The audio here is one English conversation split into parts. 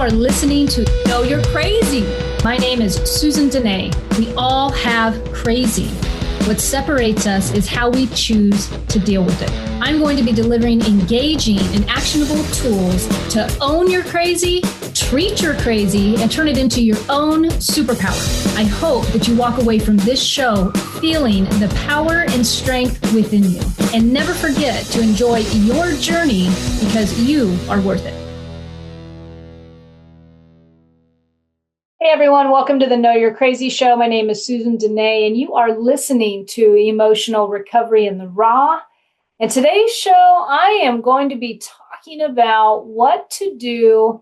are listening to Know You're Crazy. My name is Susan Denee. We all have crazy. What separates us is how we choose to deal with it. I'm going to be delivering engaging and actionable tools to own your crazy, treat your crazy, and turn it into your own superpower. I hope that you walk away from this show feeling the power and strength within you. And never forget to enjoy your journey because you are worth it. Hey everyone, welcome to the Know You're Crazy show. My name is Susan Denee, and you are listening to Emotional Recovery in the Raw. And today's show, I am going to be talking about what to do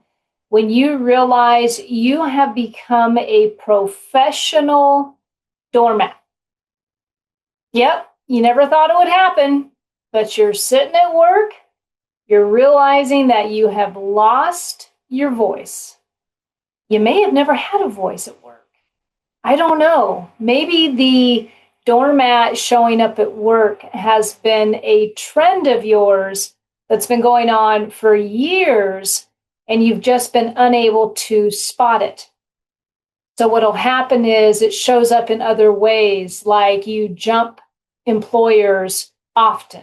when you realize you have become a professional doormat. Yep, you never thought it would happen, but you're sitting at work, you're realizing that you have lost your voice. You may have never had a voice at work. I don't know. Maybe the doormat showing up at work has been a trend of yours that's been going on for years, and you've just been unable to spot it. So what'll happen is it shows up in other ways, like you jump employers often.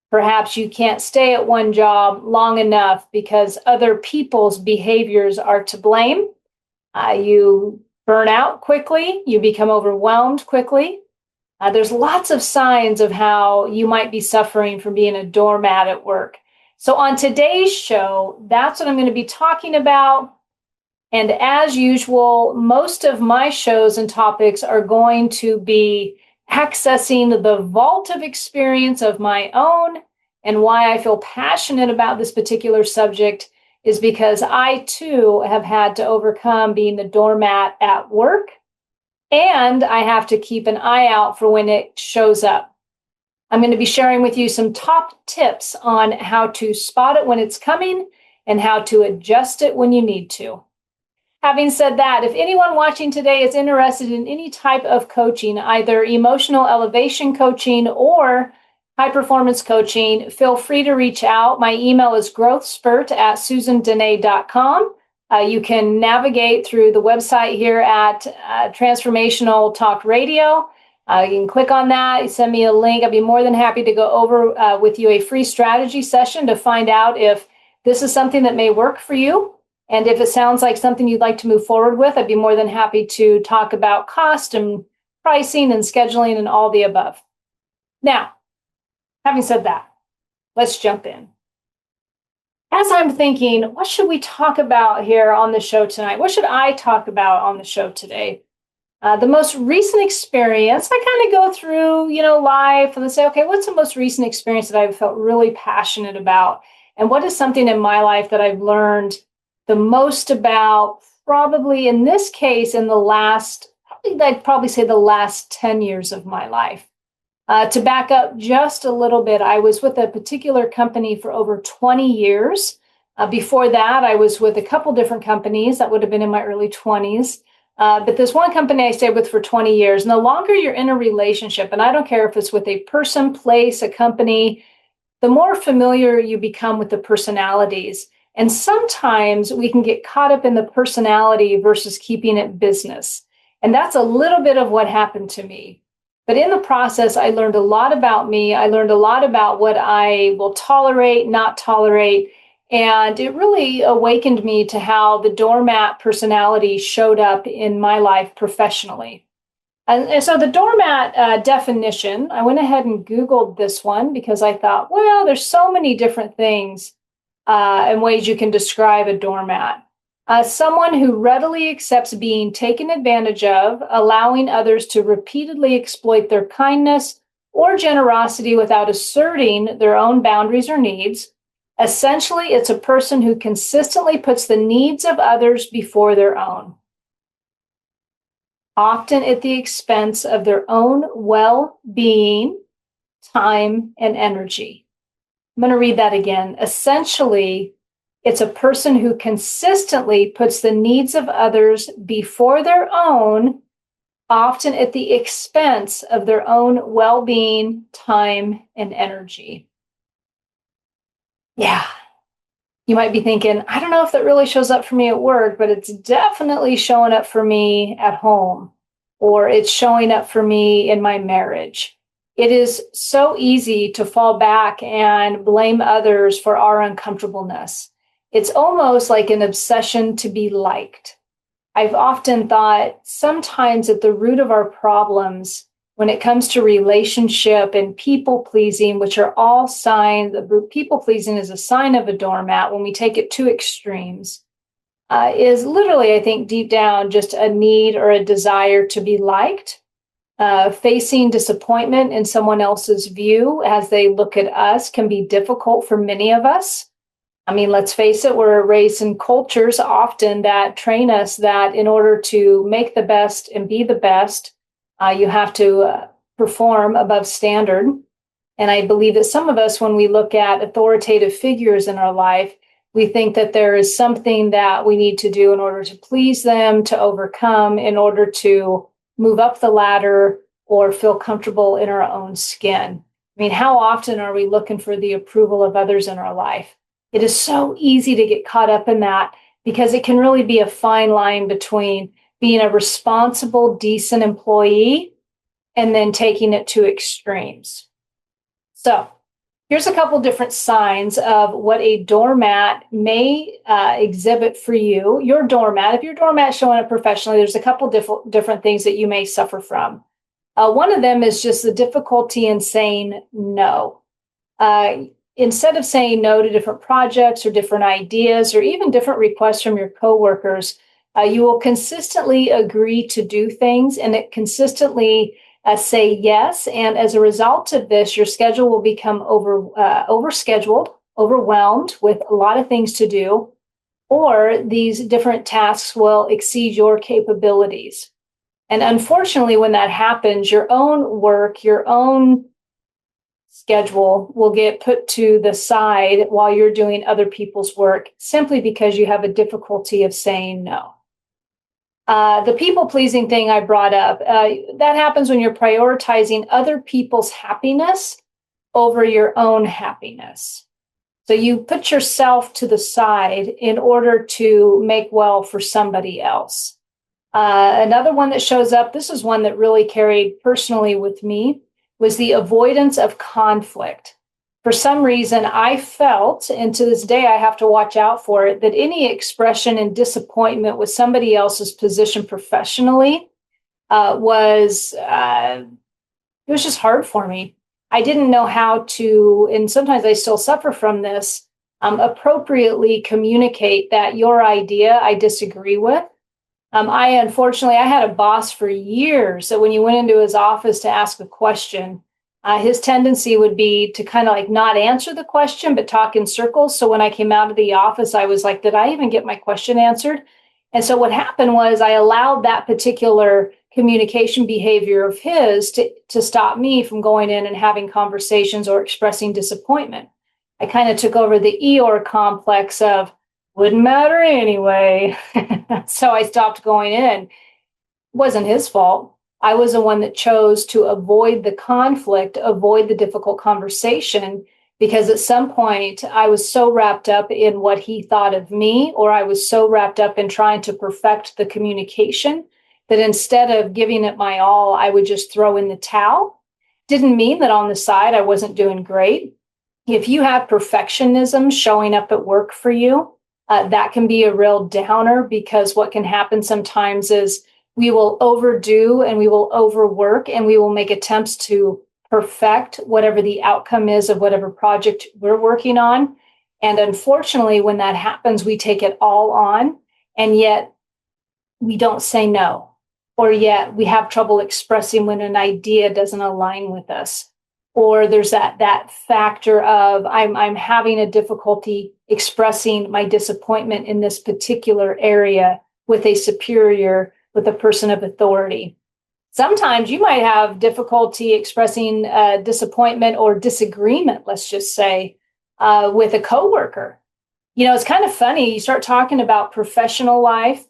Perhaps you can't stay at one job long enough because other people's behaviors are to blame. You burn out quickly. You become overwhelmed quickly. There's lots of signs of how you might be suffering from being a doormat at work. So on today's show, that's what I'm going to be talking about. And as usual, most of my shows and topics are going to be accessing the vault of experience of my own. And why I feel passionate about this particular subject is because I too have had to overcome being the doormat at work. And I have to keep an eye out for when it shows up. I'm going to be sharing with you some top tips on how to spot it when it's coming and how to adjust it when you need to. Having said that, if anyone watching today is interested in any type of coaching, either emotional elevation coaching or high performance coaching, feel free to reach out. My email is growthspurt@susandenee.com. You can navigate through the website here at Transformational Talk Radio. You can click on that, you send me a link. I'd be more than happy to go over with you a free strategy session to find out if this is something that may work for you. And if it sounds like something you'd like to move forward with, I'd be more than happy to talk about cost and pricing and scheduling and all the above. Now, having said that, let's jump in. As I'm thinking, what should we talk about here on the show tonight? What should I talk about on the show today? The most recent experience, I kind of go through, life and then say, okay, what's the most recent experience that I've felt really passionate about? And what is something in my life that I've learned the most about, probably in this case, in the last, I'd probably say the last 10 years of my life. To back up just a little bit, I was with a particular company for over 20 years. Before that, I was with a couple different companies that would have been in my early 20s. But this one company I stayed with for 20 years. And the longer you're in a relationship, and I don't care if it's with a person, place, a company, the more familiar you become with the personalities. And sometimes we can get caught up in the personality versus keeping it business. And that's a little bit of what happened to me. But in the process, I learned a lot about me. I learned a lot about what I will tolerate, not tolerate. And it really awakened me to how the doormat personality showed up in my life professionally. And so the doormat definition, I went ahead and Googled this one because I thought, well, there's so many different things and ways you can describe a doormat. Someone who readily accepts being taken advantage of, allowing others to repeatedly exploit their kindness or generosity without asserting their own boundaries or needs. Essentially, it's a person who consistently puts the needs of others before their own, often at the expense of their own well-being, time, and energy. I'm going to read that again. Essentially, it's a person who consistently puts the needs of others before their own, often at the expense of their own well-being, time, and energy. Yeah, You might be thinking, I don't know if that really shows up for me at work, but it's definitely showing up for me at home, or it's showing up for me in my marriage. It is so easy to fall back and blame others for our uncomfortableness. It's almost like an obsession to be liked. I've often thought sometimes at the root of our problems, when it comes to relationship and people pleasing, which are all signs, people pleasing is a sign of a doormat when we take it to extremes, is literally, I think, deep down just a need or a desire to be liked. Facing disappointment in someone else's view as they look at us can be difficult for many of us. I mean, let's face it, we're raised in cultures often that train us that in order to make the best and be the best, you have to perform above standard. And I believe that some of us, when we look at authoritative figures in our life, we think that there is something that we need to do in order to please them, to overcome, in order to move up the ladder or feel comfortable in our own skin. I mean, how often are we looking for the approval of others in our life? It is so easy to get caught up in that because it can really be a fine line between being a responsible, decent employee and then taking it to extremes. So here's a couple different signs of what a doormat may exhibit for you. Your doormat, if your doormat showing up professionally, there's a couple different things that you may suffer from. One of them is just the difficulty in saying no. Instead of saying no to different projects or different ideas or even different requests from your coworkers, you will consistently agree to do things and it consistently say yes. And as a result of this, your schedule will become overscheduled, overwhelmed with a lot of things to do, or these different tasks will exceed your capabilities. And unfortunately, when that happens, your own work, your own schedule will get put to the side while you're doing other people's work simply because you have a difficulty of saying no. The people-pleasing thing I brought up, that happens when you're prioritizing other people's happiness over your own happiness. So you put yourself to the side in order to make well for somebody else. Another one that shows up, this is one that really carried personally with me, was the avoidance of conflict. For some reason, I felt, and to this day I have to watch out for it, that any expression in disappointment with somebody else's position professionally was just hard for me. I didn't know how to, and sometimes I still suffer from this, appropriately communicate that your idea I disagree with. Unfortunately, I had a boss for years that when you went into his office to ask a question, his tendency would be to kind of like not answer the question, but talk in circles. So when I came out of the office, I was like, did I even get my question answered? And so what happened was I allowed that particular communication behavior of his to stop me from going in and having conversations or expressing disappointment. I kind of took over the Eeyore complex of, wouldn't matter anyway. So I stopped going in. It wasn't his fault. I was the one that chose to avoid the conflict, avoid the difficult conversation, because at some point I was so wrapped up in what he thought of me, or I was so wrapped up in trying to perfect the communication that instead of giving it my all, I would just throw in the towel. Didn't mean that on the side I wasn't doing great. If you have perfectionism showing up at work for you, that can be a real downer, because what can happen sometimes is we will overdo and we will overwork and we will make attempts to perfect whatever the outcome is of whatever project we're working on. And unfortunately, when that happens, we take it all on, and yet we don't say no, or yet we have trouble expressing when an idea doesn't align with us. Or there's that factor of I'm having a difficulty expressing my disappointment in this particular area with a superior, with a person of authority. Sometimes you might have difficulty expressing disappointment or disagreement, let's just say, with a coworker. You know, it's kind of funny. You start talking about professional life,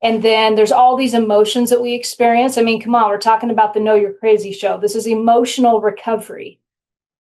and then there's all these emotions that we experience. I mean, come on, we're talking about the Know You're Crazy show. This is emotional recovery.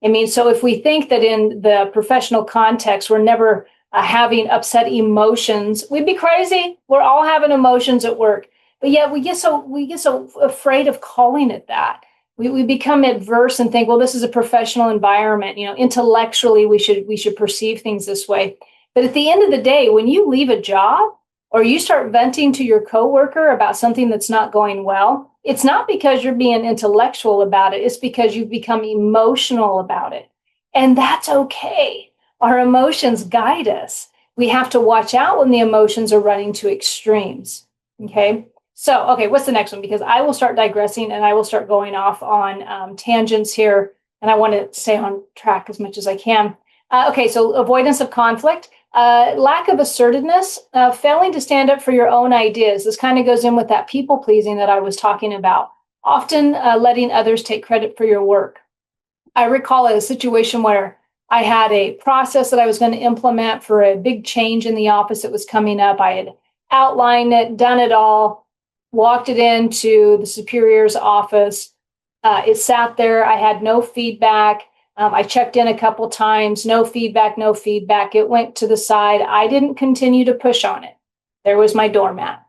I mean, so if we think that in the professional context, we're never having upset emotions. We'd be crazy. We're all having emotions at work, but yet we get so afraid of calling it that. We become adverse and think, well, this is a professional environment. Intellectually, we should perceive things this way. But at the end of the day, when you leave a job or you start venting to your coworker about something that's not going well, it's not because you're being intellectual about it. It's because you've become emotional about it. And that's okay. Our emotions guide us. We have to watch out when the emotions are running to extremes. Okay. So, okay, what's the next one? Because I will start digressing and I will start going off on tangents here. And I want to stay on track as much as I can. Okay, so avoidance of conflict, lack of assertiveness, failing to stand up for your own ideas. This kind of goes in with that people pleasing that I was talking about. Often letting others take credit for your work. I recall a situation where I had a process that I was going to implement for a big change in the office that was coming up. I had outlined it, done it all, walked it into the superior's office. It sat there. I had no feedback. I checked in a couple times, no feedback. It went to the side. I didn't continue to push on it. There was my doormat.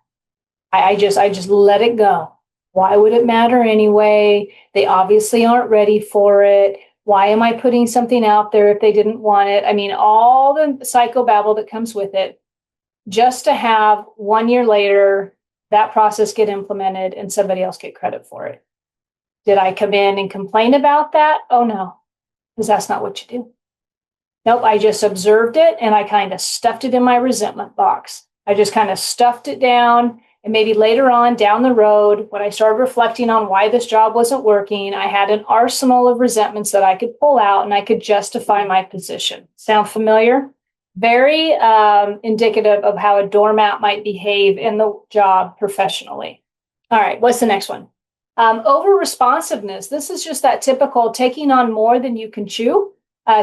I just let it go. Why would it matter anyway? They obviously aren't ready for it. Why am I putting something out there if they didn't want it? I mean, all the psychobabble that comes with it, just to have 1 year later, that process get implemented and somebody else get credit for it. Did I come in and complain about that? Oh, no, because that's not what you do. Nope, I just observed it and I kind of stuffed it in my resentment box. I just kind of stuffed it down. And maybe later on down the road, when I started reflecting on why this job wasn't working, I had an arsenal of resentments that I could pull out and I could justify my position. Sound familiar? Very indicative of how a doormat might behave in the job professionally. All right, what's the next one? Over responsiveness. This is just that typical taking on more than you can chew,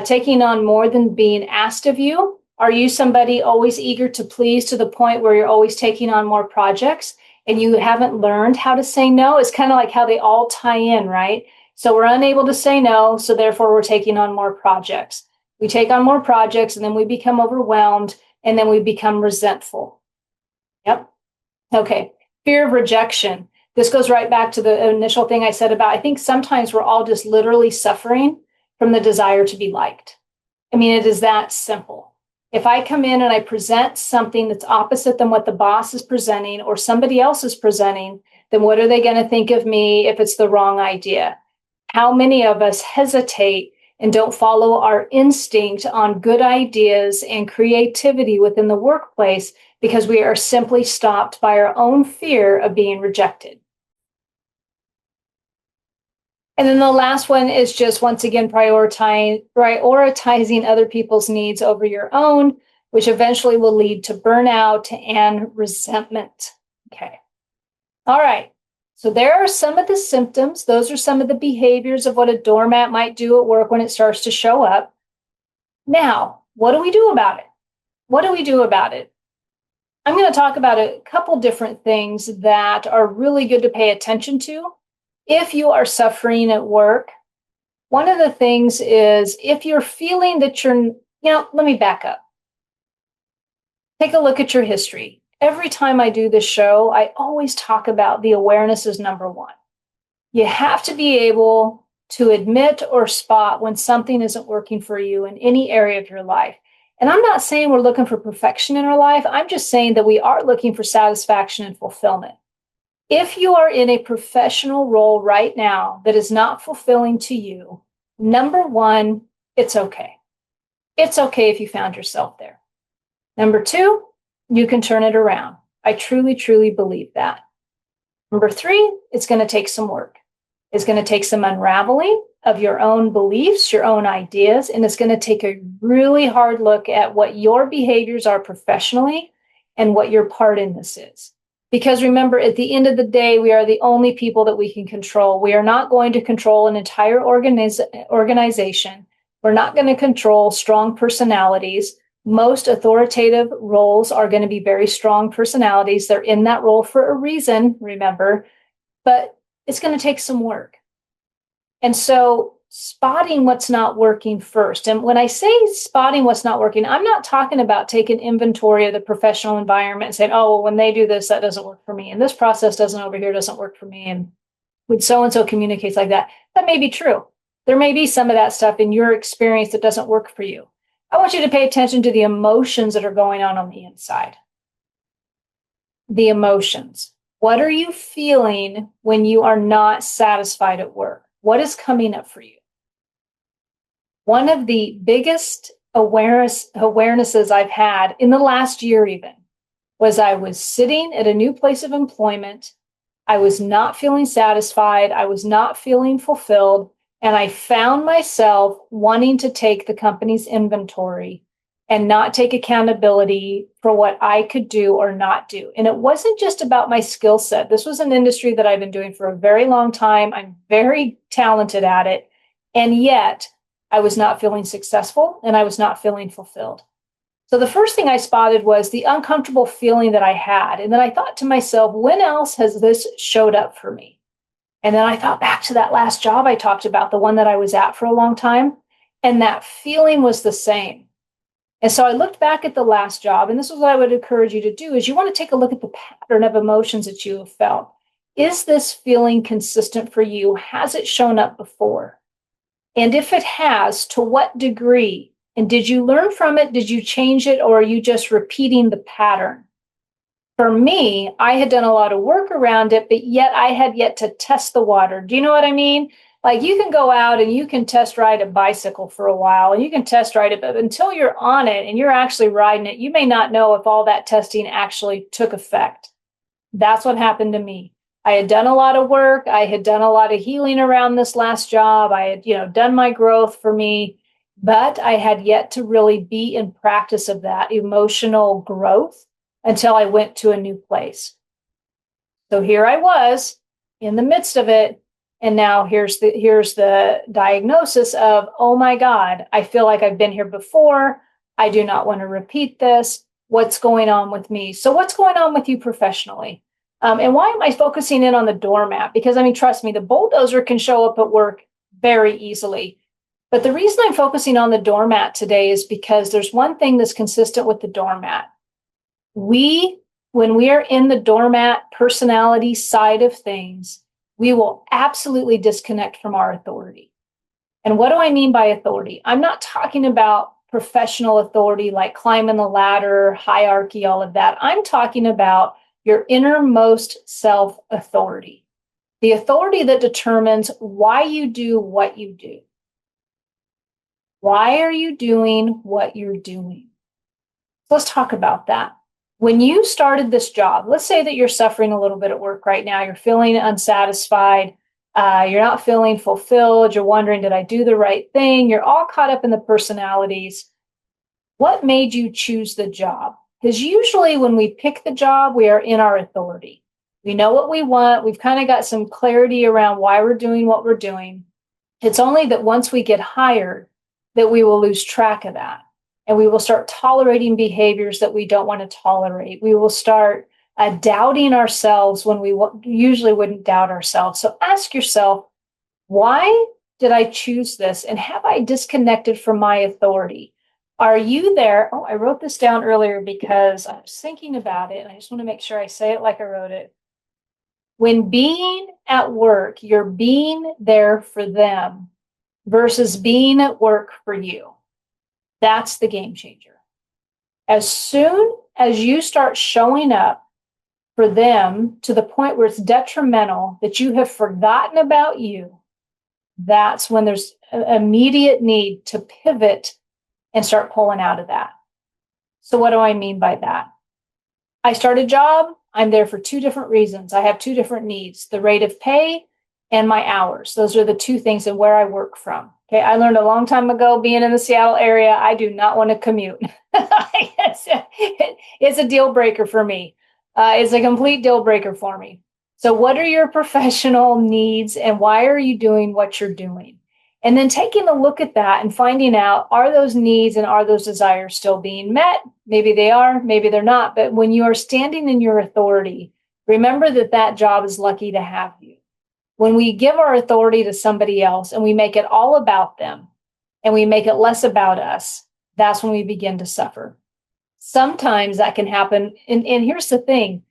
taking on more than being asked of you. Are you somebody always eager to please to the point where you're always taking on more projects and you haven't learned how to say no? It's kind of like how they all tie in, right? So we're unable to say no, so therefore we're taking on more projects. We take on more projects and then we become overwhelmed and then we become resentful. Yep. Okay. Fear of rejection. This goes right back to the initial thing I said about, I think sometimes we're all just literally suffering from the desire to be liked. I mean, it is that simple. If I come in and I present something that's opposite than what the boss is presenting or somebody else is presenting, then what are they going to think of me if it's the wrong idea? How many of us hesitate and don't follow our instinct on good ideas and creativity within the workplace because we are simply stopped by our own fear of being rejected? And then the last one is just, once again, prioritizing other people's needs over your own, which eventually will lead to burnout and resentment. Okay. All right. So there are some of the symptoms. Those are some of the behaviors of what a doormat might do at work when it starts to show up. Now, what do we do about it? What do we do about it? I'm going to talk about a couple different things that are really good to pay attention to. If you are suffering at work, one of the things is if you're feeling that let me back up. Take a look at your history. Every time I do this show, I always talk about the awareness is number one. You have to be able to admit or spot when something isn't working for you in any area of your life. And I'm not saying we're looking for perfection in our life. I'm just saying that we are looking for satisfaction and fulfillment. If you are in a professional role right now that is not fulfilling to you, number one, it's okay. It's okay if you found yourself there. Number two, you can turn it around. I truly, truly believe that. Number three, it's going to take some work. It's going to take some unraveling of your own beliefs, your own ideas, and it's going to take a really hard look at what your behaviors are professionally and what your part in this is. Because remember, at the end of the day, we are the only people that we can control. We are not going to control an entire organization. We're not going to control strong personalities. Most authoritative roles are going to be very strong personalities. They're in that role for a reason, remember, but it's going to take some work. And so spotting what's not working first. And when I say spotting what's not working, I'm not talking about taking inventory of the professional environment and saying, oh, well, when they do this, that doesn't work for me. And this process doesn't work for me. And when so-and-so communicates like that, that may be true. There may be some of that stuff in your experience that doesn't work for you. I want you to pay attention to the emotions that are going on the inside. The emotions. What are you feeling when you are not satisfied at work? What is coming up for you? One of the biggest awarenesses I've had in the last year even was I was sitting at a new place of employment. I was not feeling satisfied. I was not feeling fulfilled. And I found myself wanting to take the company's inventory and not take accountability for what I could do or not do. And it wasn't just about my skill set. This was an industry that I've been doing for a very long time. I'm very talented at it. And yet I was not feeling successful and I was not feeling fulfilled. So the first thing I spotted was the uncomfortable feeling that I had. And then I thought to myself, when else has this showed up for me? And then I thought back to that last job I talked about, the one that I was at for a long time. And that feeling was the same. And so I looked back at the last job, and this is what I would encourage you to do, is you want to take a look at the pattern of emotions that you have felt. Is this feeling consistent for you? Has it shown up before? And if it has, to what degree? And did you learn from it? Did you change it? Or are you just repeating the pattern? For me, I had done a lot of work around it, but yet I had yet to test the water. Do you know what I mean? Like you can go out and you can test ride a bicycle for a while and you can test ride it, but until you're on it and you're actually riding it, you may not know if all that testing actually took effect. That's what happened to me. I had done a lot of work. I had done a lot of healing around this last job. I had, done my growth for me, but I had yet to really be in practice of that emotional growth until I went to a new place. So here I was in the midst of it. And now here's the diagnosis of, oh my God, I feel like I've been here before. I do not want to repeat this. What's going on with me? So what's going on with you professionally? And why am I focusing in on the doormat? Because trust me, the bulldozer can show up at work very easily. But the reason I'm focusing on the doormat today is because there's one thing that's consistent with the doormat. When we are in the doormat personality side of things, we will absolutely disconnect from our authority. And what do I mean by authority? I'm not talking about professional authority like climbing the ladder, hierarchy, all of that. I'm talking about your innermost self authority, the authority that determines why you do what you do. Why are you doing what you're doing? So let's talk about that. When you started this job, let's say that you're suffering a little bit at work right now. You're feeling unsatisfied. You're not feeling fulfilled. You're wondering, did I do the right thing? You're all caught up in the personalities. What made you choose the job? Because usually when we pick the job, we are in our authority. We know what we want. We've kind of got some clarity around why we're doing what we're doing. It's only that once we get hired that we will lose track of that. And we will start tolerating behaviors that we don't want to tolerate. We will start doubting ourselves when we usually wouldn't doubt ourselves. So ask yourself, why did I choose this? And have I disconnected from my authority? Are you there? Oh, I wrote this down earlier because I was thinking about it. And I just want to make sure I say it like I wrote it. When being at work, you're being there for them versus being at work for you. That's the game changer. As soon as you start showing up for them to the point where it's detrimental, that you have forgotten about you, that's when there's an immediate need to pivot and start pulling out of that. So what do I mean by that? I start a job. I'm there for two different reasons. I have two different needs, the rate of pay and my hours. Those are the two things and where I work from. Okay, I learned a long time ago, being in the Seattle area, I do not want to commute. It's a deal breaker for me. It's a complete deal breaker for me. So what are your professional needs and why are you doing what you're doing? And then taking a look at that and finding out, are those needs and are those desires still being met? Maybe they are, maybe they're not. But when you are standing in your authority, remember that job is lucky to have you. When we give our authority to somebody else and we make it all about them and we make it less about us, that's when we begin to suffer. Sometimes that can happen. And here's the thing.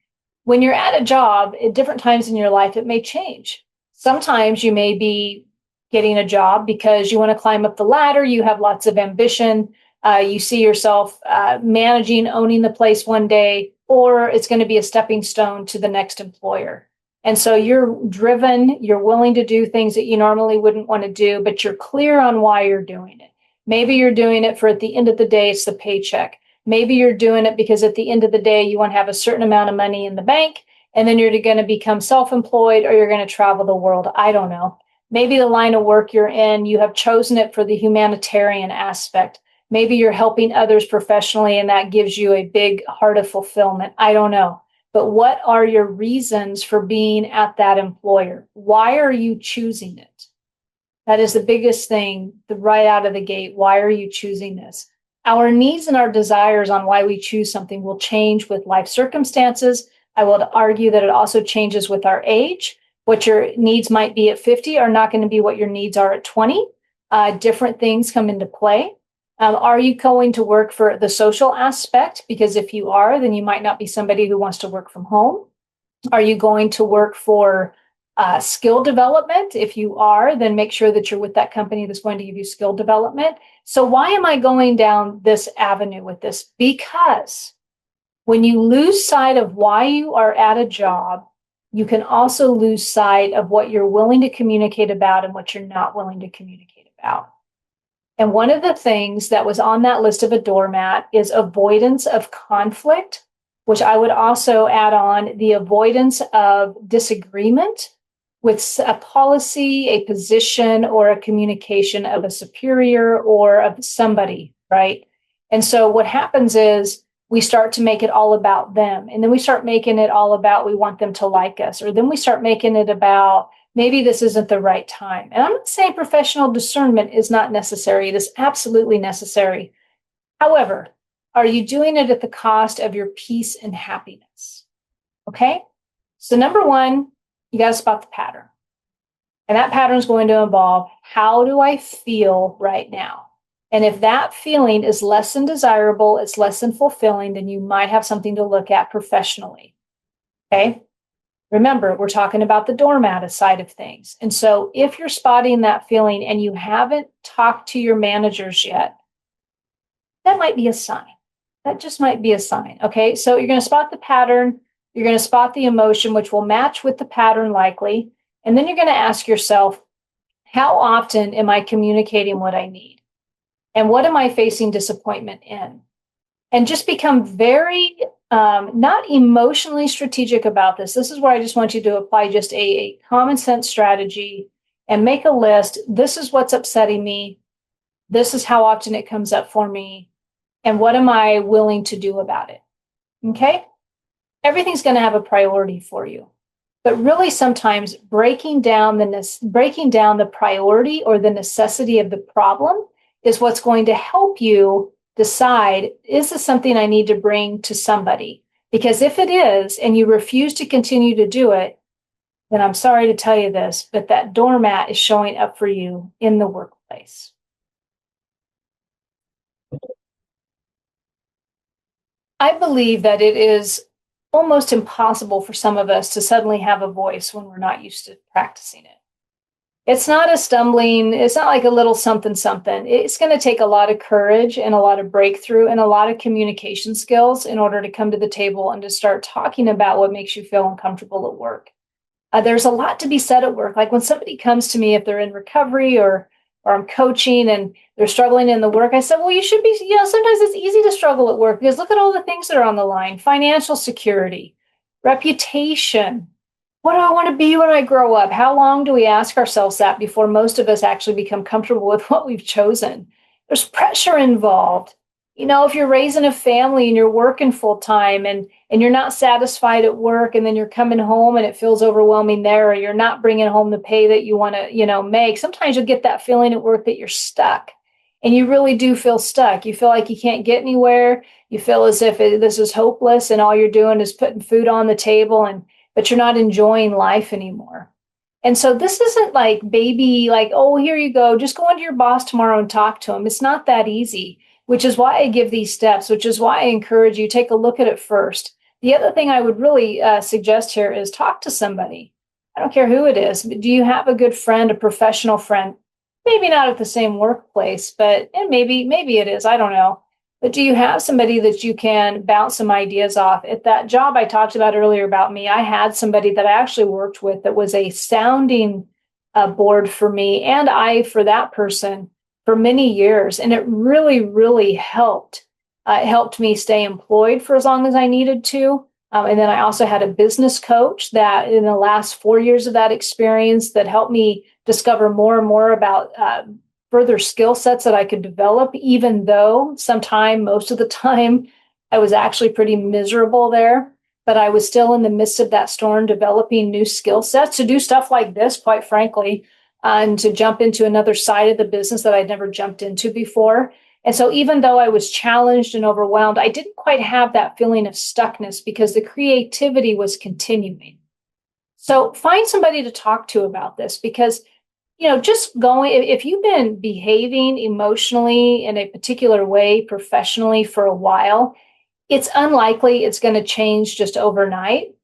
When you're at a job at different times in your life, it may change. Sometimes you may be getting a job because you want to climb up the ladder. You have lots of ambition. You see yourself managing, owning the place one day, or it's going to be a stepping stone to the next employer. And so you're driven, you're willing to do things that you normally wouldn't want to do, but you're clear on why you're doing it. Maybe you're doing it for at the end of the day, it's the paycheck. Maybe you're doing it because at the end of the day, you want to have a certain amount of money in the bank, and then you're going to become self-employed or you're going to travel the world. I don't know. Maybe the line of work you're in, you have chosen it for the humanitarian aspect. Maybe you're helping others professionally and that gives you a big heart of fulfillment. I don't know. But what are your reasons for being at that employer? Why are you choosing it? That is the biggest thing right out of the gate. Why are you choosing this? Our needs and our desires on why we choose something will change with life circumstances. I will argue that it also changes with our age. What your needs might be at 50 are not going to be what your needs are at 20. Different things come into play. Are you going to work for the social aspect? Because if you are, then you might not be somebody who wants to work from home. Are you going to work for skill development? If you are, then make sure that you're with that company that's going to give you skill development. So why am I going down this avenue with this? Because when you lose sight of why you are at a job, you can also lose sight of what you're willing to communicate about and what you're not willing to communicate about. And one of the things that was on that list of a doormat is avoidance of conflict, which I would also add on the avoidance of disagreement with a policy, a position, or a communication of a superior or of somebody, right? And so what happens is we start to make it all about them. And then we start making it all about we want them to like us. Or then we start making it about maybe this isn't the right time. And I'm not saying professional discernment is not necessary. It is absolutely necessary. However, are you doing it at the cost of your peace and happiness? Okay. So number one, you got to spot the pattern. And that pattern is going to involve, how do I feel right now? And if that feeling is less than desirable, it's less than fulfilling, then you might have something to look at professionally. Okay. Remember, we're talking about the doormat side of things. And so if you're spotting that feeling and you haven't talked to your managers yet, that might be a sign. That just might be a sign. Okay. So you're going to spot the pattern. You're going to spot the emotion, which will match with the pattern likely. And then you're going to ask yourself, how often am I communicating what I need? And what am I facing disappointment in? And just become very not emotionally strategic about this. This is where I just want you to apply just a common sense strategy and make a list. This is what's upsetting me. This is how often it comes up for me. And what am I willing to do about it? Okay? Everything's going to have a priority for you. But really sometimes breaking down the priority or the necessity of the problem is what's going to help you decide, is this something I need to bring to somebody? Because if it is, and you refuse to continue to do it, then I'm sorry to tell you this, but that doormat is showing up for you in the workplace. I believe that it is almost impossible for some of us to suddenly have a voice when we're not used to practicing it. It's not like a little something. It's going to take a lot of courage and a lot of breakthrough and a lot of communication skills in order to come to the table and to start talking about what makes you feel uncomfortable at work. There's a lot to be said at work. Like when somebody comes to me, if they're in recovery or I'm coaching and they're struggling in the work, I said, well, you should be, sometimes it's easy to struggle at work because look at all the things that are on the line: financial security, reputation. What do I want to be when I grow up? How long do we ask ourselves that before most of us actually become comfortable with what we've chosen? There's pressure involved. If you're raising a family and you're working full time and you're not satisfied at work, and then you're coming home and it feels overwhelming there, or you're not bringing home the pay that you want to, make, sometimes you'll get that feeling at work that you're stuck. And you really do feel stuck. You feel like you can't get anywhere. You feel as if this is hopeless and all you're doing is putting food on the table, but you're not enjoying life anymore. And so this isn't like baby, like, oh, here you go. Just go into your boss tomorrow and talk to him. It's not that easy, which is why I give these steps, which is why I encourage you take a look at it first. The other thing I would really suggest here is talk to somebody. I don't care who it is, but do you have a good friend, a professional friend? Maybe not at the same workplace, but and maybe it is. I don't know. But do you have somebody that you can bounce some ideas off? At that job I talked about earlier about me, I had somebody that I actually worked with that was a sounding board for me and I for that person for many years. And it really, really helped. It helped me stay employed for as long as I needed to. And then I also had a business coach that in the last 4 years of that experience that helped me discover more and more about further skill sets that I could develop, even though most of the time, I was actually pretty miserable there. But I was still in the midst of that storm, developing new skill sets to do stuff like this, quite frankly, and to jump into another side of the business that I'd never jumped into before. And so even though I was challenged and overwhelmed, I didn't quite have that feeling of stuckness because the creativity was continuing. So find somebody to talk to about this because just going, if you've been behaving emotionally in a particular way professionally for a while, it's unlikely it's going to change just overnight.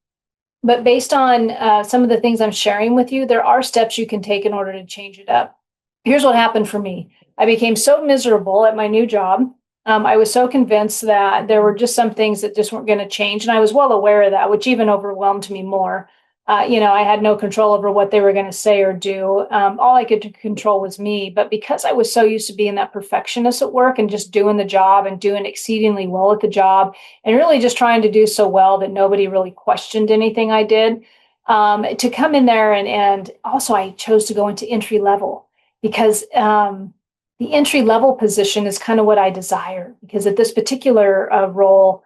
But based on some of the things I'm sharing with you, there are steps you can take in order to change it up. Here's what happened for me. I became so miserable at my new job. I was so convinced that there were just some things that just weren't going to change. And I was well aware of that, which even overwhelmed me more. I had no control over what they were going to say or do. All I could control was me. But because I was so used to being that perfectionist at work and just doing the job and doing exceedingly well at the job and really just trying to do so well that nobody really questioned anything I did, to come in there and also I chose to go into entry level because the entry level position is kind of what I desire because at this particular role,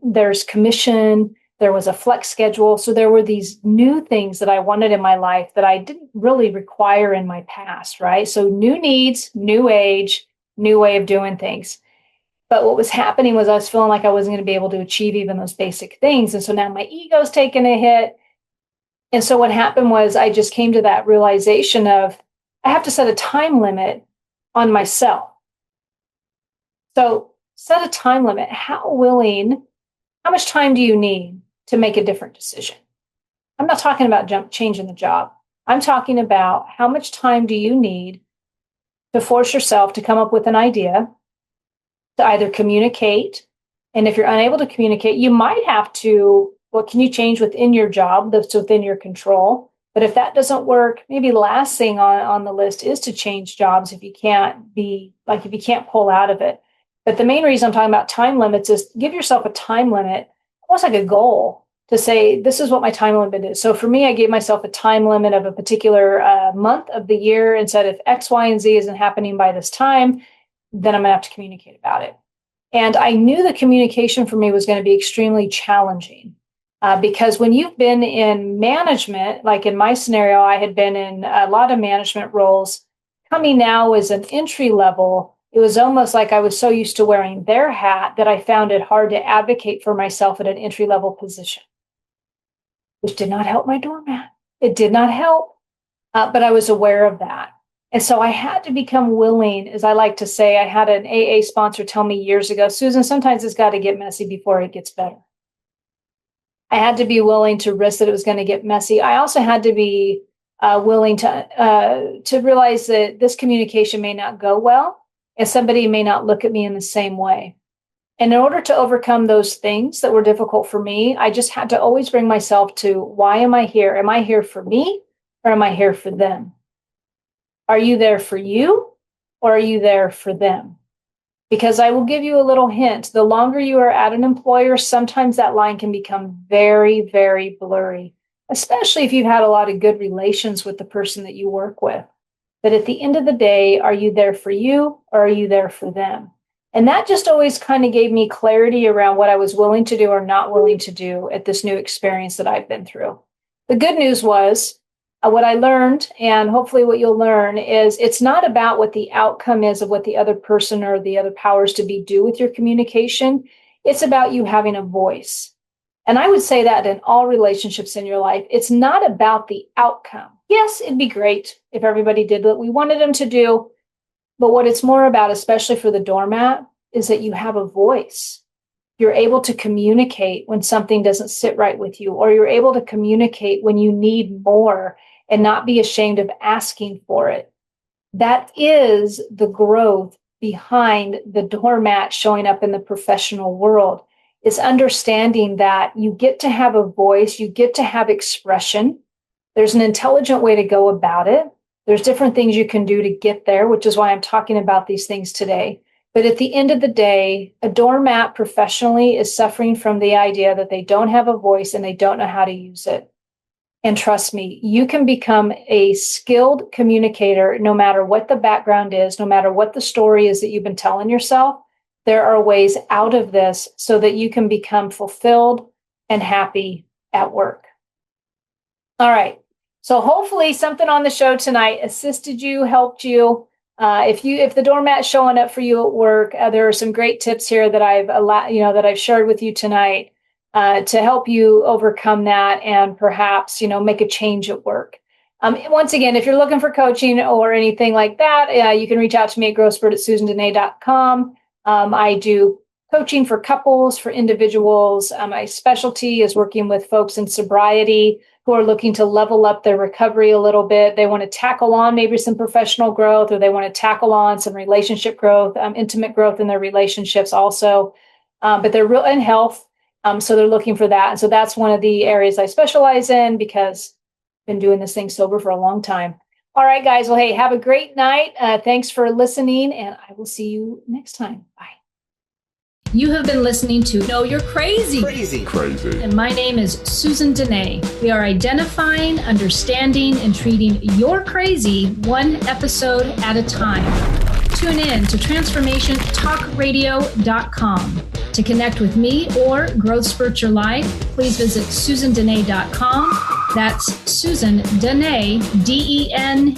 there's commission. There was a flex schedule. So there were these new things that I wanted in my life that I didn't really require in my past, right? So new needs, new age, new way of doing things. But what was happening was I was feeling like I wasn't going to be able to achieve even those basic things. And so now my ego's taking a hit. And so what happened was I just came to that realization of I have to set a time limit on myself. So set a time limit. How much time do you need to make a different decision? I'm not talking about changing the job. I'm talking about how much time do you need to force yourself to come up with an idea, to either communicate. And if you're unable to communicate, you might have to, what can you change within your job that's within your control? But if that doesn't work, maybe last thing on the list is to change jobs if you can't pull out of it. But the main reason I'm talking about time limits is give yourself a time limit, almost like a goal to say, this is what my time limit is. So for me, I gave myself a time limit of a particular month of the year and said, if X, Y, and Z isn't happening by this time, then I'm going to have to communicate about it. And I knew the communication for me was going to be extremely challenging because when you've been in management, like in my scenario, I had been in a lot of management roles. Coming now as an entry level, it was almost like I was so used to wearing their hat that I found it hard to advocate for myself at an entry level position, which did not help my doormat. It did not help, but I was aware of that. And so I had to become willing, as I like to say, I had an AA sponsor tell me years ago, Susan, sometimes it's got to get messy before it gets better. I had to be willing to risk that it was going to get messy. I also had to be willing to realize that this communication may not go well and somebody may not look at me in the same way. And in order to overcome those things that were difficult for me, I just had to always bring myself to, why am I here? Am I here for me or am I here for them? Are you there for you or are you there for them? Because I will give you a little hint. The longer you are at an employer, sometimes that line can become very, very blurry, especially if you've had a lot of good relations with the person that you work with. But at the end of the day, are you there for you or are you there for them? And that just always kind of gave me clarity around what I was willing to do or not willing to do at this new experience that I've been through. The good news was what I learned, and hopefully what you'll learn, is it's not about what the outcome is of what the other person or the other powers to be do with your communication. It's about you having a voice. And I would say that in all relationships in your life, it's not about the outcome. Yes, it'd be great if everybody did what we wanted them to do. But what it's more about, especially for the doormat, is that you have a voice. You're able to communicate when something doesn't sit right with you, or you're able to communicate when you need more and not be ashamed of asking for it. That is the growth behind the doormat showing up in the professional world. Is understanding that you get to have a voice, you get to have expression. There's an intelligent way to go about it. There's different things you can do to get there, which is why I'm talking about these things today. But at the end of the day, a doormat professionally is suffering from the idea that they don't have a voice and they don't know how to use it. And trust me, you can become a skilled communicator no matter what the background is, no matter what the story is that you've been telling yourself. There are ways out of this so that you can become fulfilled and happy at work. All right. So hopefully something on the show tonight assisted you, helped you. If the doormat's showing up for you at work, there are some great tips here that I've shared with you tonight to help you overcome that and perhaps make a change at work. Once again, if you're looking for coaching or anything like that, you can reach out to me at growthspurt@susandenee.com. I do coaching for couples, for individuals. My specialty is working with folks in sobriety who are looking to level up their recovery a little bit. They want to tackle on maybe some professional growth, or they want to tackle on some relationship growth, intimate growth in their relationships also. But they're real in health. So they're looking for that. And so that's one of the areas I specialize in because I've been doing this thing sober for a long time. All right, guys. Well, hey, have a great night. Thanks for listening, and I will see you next time. Bye. You have been listening to Know You're Crazy. Crazy. And my name is Susan Denee. We are identifying, understanding, and treating your crazy one episode at a time. Tune in to transformationtalkradio.com. To connect with me or Growth Spurt Your Life, please visit susandenee.com. That's Susan Denee, DENEE.com.